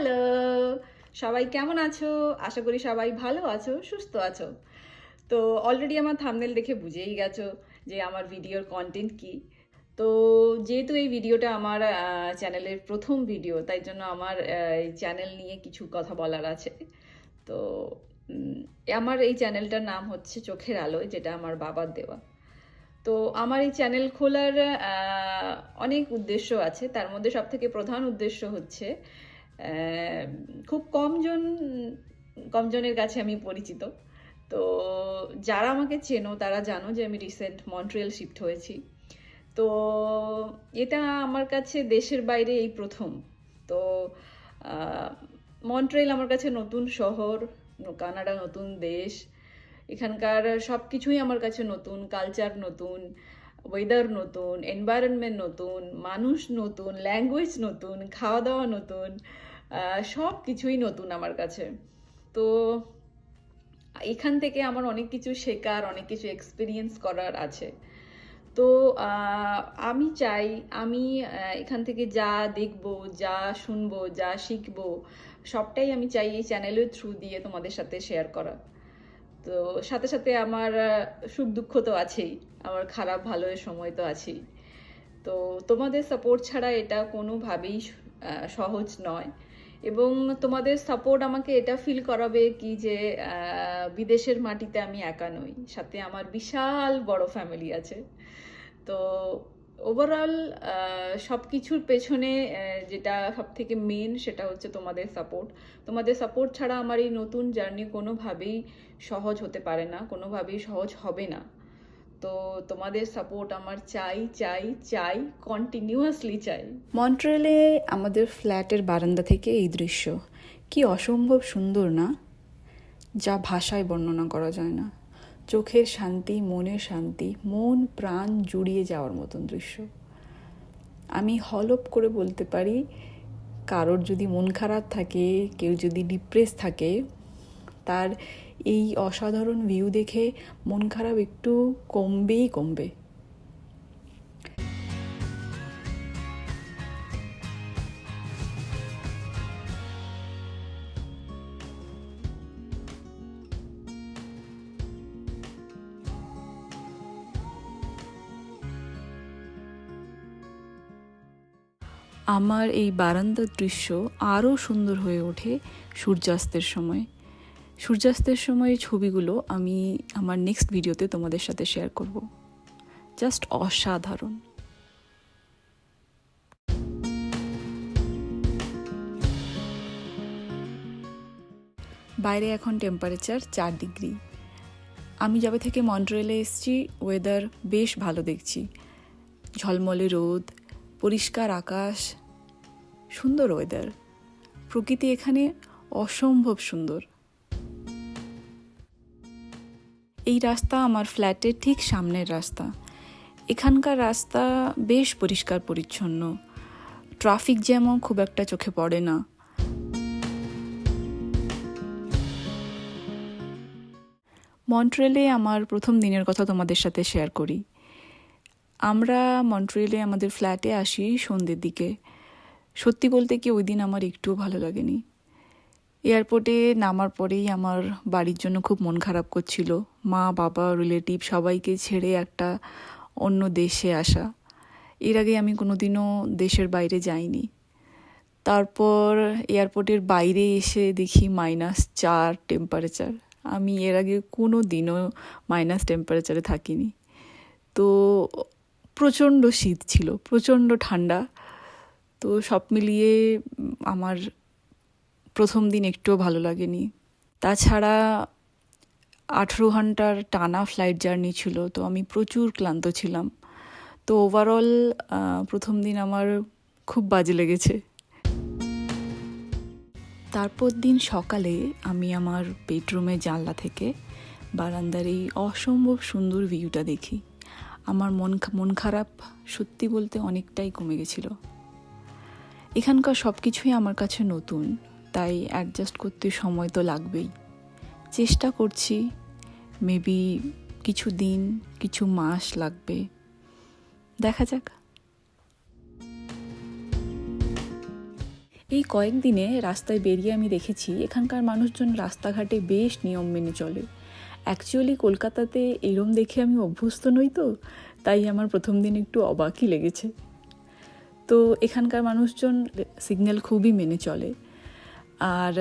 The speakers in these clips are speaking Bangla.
হ্যালো, সবাই কেমন আছো? আশা করি সবাই ভালো আছো, সুস্থ আছো। তো অলরেডি আমার থাম্বনেল দেখে বুঝেই গেছো যে আমার ভিডিওর কন্টেন্ট কি। তো যেহেতু এই ভিডিওটা আমার চ্যানেলের প্রথম ভিডিও, তাই জন্য আমার এই চ্যানেল নিয়ে কিছু কথা বলার আছে। তো উম, আমার এই চ্যানেলটার নাম হচ্ছে চোখের আলোয়, যেটা আমার বাবার দেওয়া। তো আমার এই চ্যানেল খোলার অনেক উদ্দেশ্য আছে। তার মধ্যে সবথেকে প্রধান উদ্দেশ্য হচ্ছে আহ, খুব কমজনের কাছে আমি পরিচিত। তো যারা আমাকে চেনো তারা জানো যে আমি রিসেন্ট মন্ট্রিয়াল শিফট হয়েছি। তো এটা আমার কাছে দেশের বাইরে এই প্রথম। তো আহ, মন্ট্রিয়াল আমার কাছে নতুন শহর, কানাডা নতুন দেশ। এখানকার সব কিছুই আমার কাছে নতুন, কালচার নতুন, ওয়েদার নতুন, এনভায়রনমেন্ট নতুন, মানুষ নতুন, ল্যাঙ্গুয়েজ নতুন, খাওয়া দাওয়া নতুন, সব কিছুই নতুন আমার কাছে। তো এখান থেকে আমার অনেক কিছু শেখার, অনেক কিছু এক্সপিরিয়েন্স করার আছে। তো আমি চাই আমি এখান থেকে যা দেখবো, যা শুনবো, যা শিখবো, সবটাই আমি চাই এই চ্যানেলের থ্রু দিয়ে তোমাদের সাথে শেয়ার করা। তো সাথে সাথে আমার সুখ দুঃখ তো আছেই, আমার খারাপ ভালো এর সময় তো আছেই। তো তোমাদের সাপোর্ট ছাড়া এটা কোনোভাবেই সহজ নয়। এবং তোমাদের সাপোর্ট আমাকে এটা ফিল করাবে কি যে বিদেশের মাটিতে আমি একা নই, সাথে আমার বিশাল বড় ফ্যামিলি আছে। তো ওভারঅল সব কিছুর পেছনে যেটা সব থেকে মেন, সেটা হচ্ছে তোমাদের সাপোর্ট। তোমাদের সাপোর্ট ছাড়া আমার এই নতুন জার্নি কোনোভাবেই সহজ হতে পারে না, কোনোভাবেই সহজ হবে না। তো তোমাদের সাপোর্ট আমার চাই চাই চাই, কন্টিনিউয়াসলি চাই। মন্ট্রিয়ালে আমাদের ফ্ল্যাটের বারান্দা থেকে এই দৃশ্য কি অসম্ভব সুন্দর না, যা ভাষায় বর্ণনা করা যায় না। চোখের শান্তি, মনের শান্তি, মন প্রাণ জুড়িয়ে যাওয়ার মতন দৃশ্য। আমি হলপ করে বলতে পারি, কারোর যদি মন খারাপ থাকে, কেউ যদি ডিপ্রেস থাকে, তার এই অসাধারণ ভিউ দেখে মন খারাপ একটু কমবেই কমবে। আমার এই বারান্দার দৃশ্য আরও সুন্দর হয়ে ওঠে সূর্যাস্তের সময়। সূর্যাস্তের সময় ছবিগুলো আমি আমার নেক্সট ভিডিওতে তোমাদের সাথে শেয়ার করব। জাস্ট অসাধারণ। বাইরে এখন টেম্পারেচার 4 ডিগ্রি। আমি যবে থেকে মন্ট্রিয়ালে এসেছি, ওয়েদার বেশ ভালো দেখছি। ঝলমলে রোদ, পরিষ্কার আকাশ, সুন্দর ওয়েদার। প্রকৃতি এখানে অসম্ভব সুন্দর। এই রাস্তা আমার ফ্ল্যাটের ঠিক সামনের রাস্তা। এখানকার রাস্তা বেশ পরিষ্কার পরিচ্ছন্ন, ট্রাফিক জ্যামও খুব একটা চোখে পড়ে না। মন্ট্রিয়ালে আমার প্রথম দিনের কথা তোমাদের সাথে শেয়ার করি। আমরা মন্ট্রিয়ালে আমাদের ফ্ল্যাটে আসি সন্ধ্যের দিকে। সত্যি বলতে কি, ওই দিন আমার একটুও ভালো লাগেনি। এয়ারপোর্টে নামার পরেই আমার বাড়ির জন্য খুব মন খারাপ করছিল। মা, বাবা, রিলেটিভ সবাইকে ছেড়ে একটা অন্য দেশে আসা। এর আগে আমি কোনোদিনও দেশের বাইরে যাইনি। তারপর এয়ারপোর্টের বাইরে এসে দেখি -4 টেম্পারেচার। আমি এর আগে কোনো দিনও মাইনাস টেম্পারেচারে থাকিনি। তো প্রচণ্ড শীত ছিল, প্রচণ্ড ঠান্ডা। তো সব মিলিয়ে আমার প্রথম দিন একটুও ভালো লাগেনি। তাছাড়া 18 ঘন্টার টানা ফ্লাইট জার্নি ছিল, তো আমি প্রচুর ক্লান্ত ছিলাম। তো ওভারঅল প্রথম দিন আমার খুব বাজে লেগেছে। তারপর দিন সকালে আমি আমার বেডরুমে জানলা থেকে বারান্দার এই অসম্ভব সুন্দর ভিউটা দেখি। আমার মন খারাপ সত্যি বলতে অনেকটাই কমে গেছিল। এখানকার সব কিছুই আমার কাছে নতুন, তাই অ্যাডজাস্ট করতে সময় তো লাগবেই। চেষ্টা করছি, মেবি কিছু দিন, কিছু মাস লাগবে, দেখা যাক। এই কয়েকদিনে রাস্তায় বেরিয়ে আমি দেখেছি এখানকার মানুষজন রাস্তাঘাটে বেশ নিয়ম মেনে চলে। অ্যাকচুয়ালি কলকাতাতে এরম দেখে আমি অভ্যস্ত নই, তো তাই আমার প্রথম দিন একটু অবাকই লেগেছে। তো এখানকার মানুষজন সিগন্যাল খুবই মেনে চলে। আর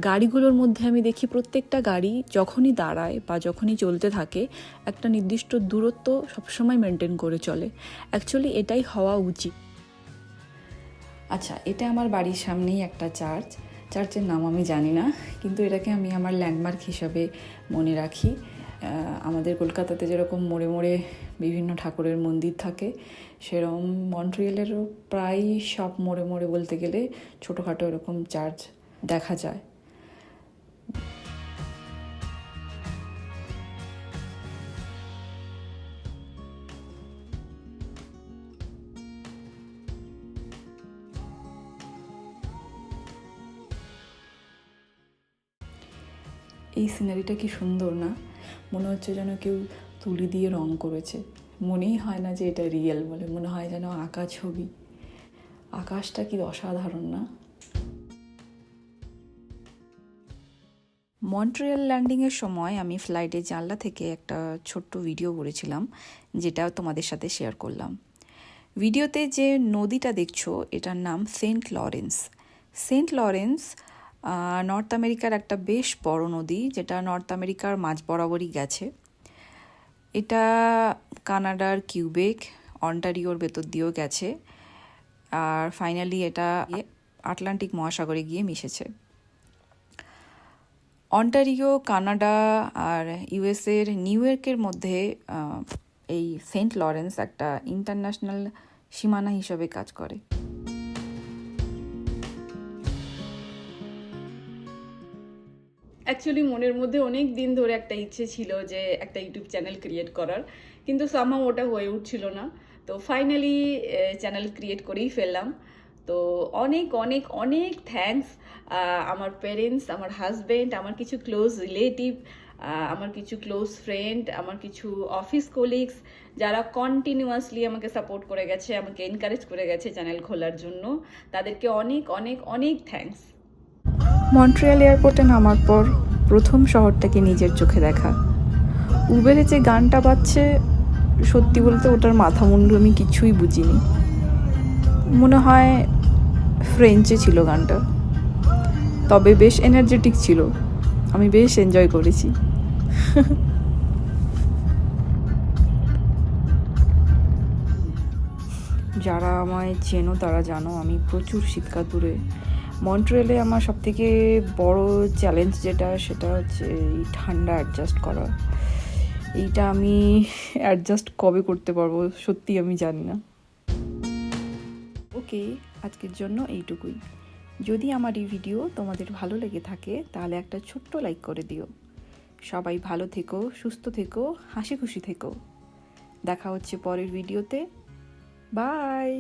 গাড়িগুলোর মধ্যে আমি দেখি প্রত্যেকটা গাড়ি যখনই দাঁড়ায় বা যখনই চলতে থাকে একটা নির্দিষ্ট দূরত্ব সবসময় মেনটেন করে চলে। অ্যাকচুয়ালি এটাই হওয়া উচিত। আচ্ছা, এটা আমার বাড়ির সামনেই একটা চার্চের নাম আমি জানি না, কিন্তু এটাকে আমি আমার ল্যান্ডমার্ক হিসাবে মনে রাখি। আমাদের কলকাতাতে যেরকম মোড়ে মোড়ে বিভিন্ন ঠাকুরের মন্দির থাকে, সেরকম মন্ট্রিয়েলেরও প্রায় সব মোড়ে মোড়ে বলতে গেলে ছোটোখাটো এরকম চার্চ দেখা যায়। এই সিনারিটা কি সুন্দর না? মনে হচ্ছে যেন কেউ তুলি দিয়ে রং করেছে। মনেই হয় না যে এটা রিয়েল বলে, মনে হয় যেন আঁকা ছবি। আকাশটা কি অসাধারণ না? মন্ট্রিয়াল ল্যান্ডিংয়ের সময় আমি ফ্লাইটের জানলা থেকে একটা ছোট্ট ভিডিও করেছিলাম, যেটা তোমাদের সাথে শেয়ার করলাম। ভিডিওতে যে নদীটা দেখছো এটার নাম Saint Lawrence. Saint Lawrence North আমেরিকার একটা বেশ বড় নদী, যেটা নর্থ আমেরিকার মাঝ বরাবরই গেছে। এটা কানাডার কিউবেক, অন্টারিওর ভেতর দিয়েও গেছে, আর ফাইনালি এটা আটলান্টিক মহাসাগরে গিয়ে মিশেছে। অন্টারিও, কানাডা আর ইউএসএর নিউ ইয়র্কের মধ্যে এই সেন্ট লরেন্স একটা ইন্টারন্যাশনাল সীমানা হিসেবে কাজ করে। অ্যাকচুয়ালি মনের মধ্যে অনেক দিন ধরে একটা ইচ্ছে ছিল যে একটা ইউটিউব চ্যানেল ক্রিয়েট করার, কিন্তু সামহাও ওটা হয়ে উঠছিল না। তো ফাইনালি চ্যানেল ক্রিয়েট করেই ফেললাম। তো অনেক অনেক অনেক থ্যাঙ্কস আমার প্যারেন্টস, আমার হাজব্যান্ড, আমার কিছু ক্লোজ রিলেটিভ, আমার কিছু ক্লোজ ফ্রেন্ড, আমার কিছু অফিস কলিগস, যারা কন্টিনিউয়াসলি আমাকে সাপোর্ট করে গেছে, আমাকে এনকারেজ করে গেছে চ্যানেল খোলার জন্য। তাদেরকে অনেক অনেক অনেক থ্যাঙ্কস। মন্ট্রিয়াল এয়ারপোর্টে নামার পর প্রথম শহরটাকে নিজের চোখে দেখা। উবেরে যে গানটা বাজছে, সত্যি বলতে ওটার মাথা মুন্ডু আমি কিছুই বুঝিনি। মনে হয় ফ্রেঞ্চে ছিল গানটা, তবে বেশ এনার্জেটিক ছিল, আমি বেশ এনজয় করেছি। যারা আমায় চেনো তারা জানো আমি প্রচুর শীতকাতুরে। মন্ট্রিয়েলে আমার সবথেকে বড় চ্যালেঞ্জ সেটা হচ্ছে এই ঠান্ডা অ্যাডজাস্ট করা। এইটা আমি অ্যাডজাস্ট কবে করতে পারবো সত্যি আমি জানি না। ওকে, আজকের জন্য এইটুকুই। যদি আমার এই ভিডিও তোমাদের ভালো লেগে থাকে তাহলে একটা ছোট্ট লাইক করে দিও। সবাই ভালো থেকো, সুস্থ থেকো, হাসি খুশি থেকো। দেখা হচ্ছে পরের ভিডিওতে। বাই।